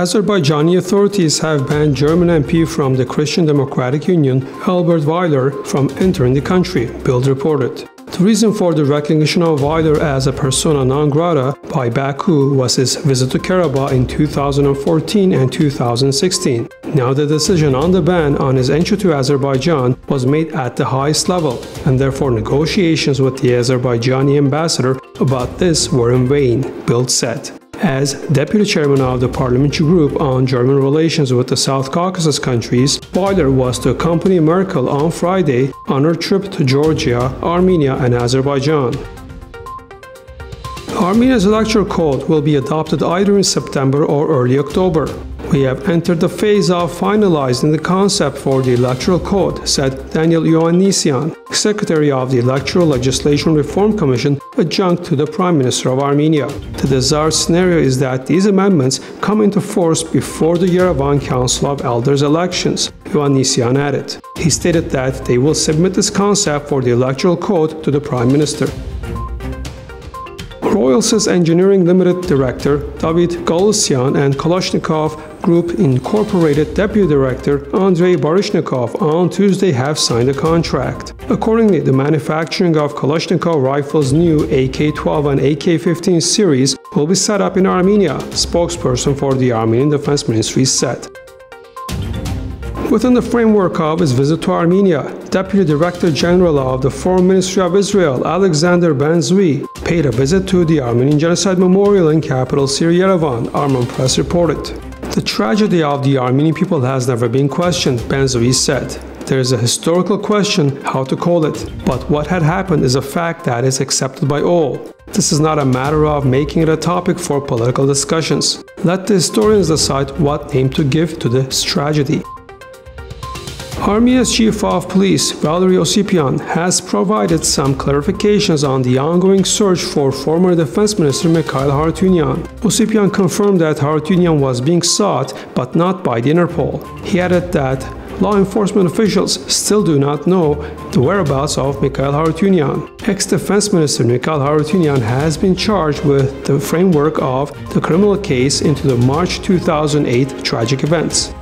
Azerbaijani authorities have banned German MP from the Christian Democratic Union, Albert Weiler, from entering the country, Bild reported. The reason for the recognition of Weiler as a persona non grata by Baku was his visit to Karabakh in 2014 and 2016. Now the decision on the ban on his entry to Azerbaijan was made at the highest level, and therefore negotiations with the Azerbaijani Ambassador about this were in vain, Bild said. As deputy chairman of the parliamentary group on German relations with the South Caucasus countries, Weiler was to accompany Merkel on Friday on her trip to Georgia, Armenia and Azerbaijan. Armenia's Electoral Code will be adopted either in September or early October. We have entered the phase of finalizing the concept for the Electoral Code, said Daniel Ioannisyan, Secretary of the Electoral Legislation Reform Commission, adjunct to the Prime Minister of Armenia. The desired scenario is that these amendments come into force before the Yerevan Council of Elders elections, Ioannisyan added. He stated that they will submit this concept for the Electoral Code to the Prime Minister. Royalsys Engineering Limited Director David Ioannisyan and Kalashnikov Group Incorporated Deputy Director Andrei Baryshnikov on Tuesday have signed a contract. Accordingly, the manufacturing of Kalashnikov rifles' new AK-12 and AK-15 series will be set up in Armenia, spokesperson for the Armenian Defense Ministry said. Within the framework of his visit to Armenia, Deputy Director General of the Foreign Ministry of Israel, Alexander Ben-Zvi, paid a visit to the Armenian Genocide Memorial in capital city Yerevan, Arman Press reported. The tragedy of the Armenian people has never been questioned, Ben-Zvi said. There is a historical question how to call it, but what had happened is a fact that is accepted by all. This is not a matter of making it a topic for political discussions. Let the historians decide what name to give to this tragedy. Armenia's Chief of Police, Valery Osipian, has provided some clarifications on the ongoing search for former Defense Minister Mikhail Harutyunyan. Osipian confirmed that Harutyunyan was being sought, but not by the Interpol. He added that law enforcement officials still do not know the whereabouts of Mikhail Harutyunyan. Ex-Defense Minister Mikhail Harutyunyan has been charged with the framework of the criminal case into the March 2008 tragic events.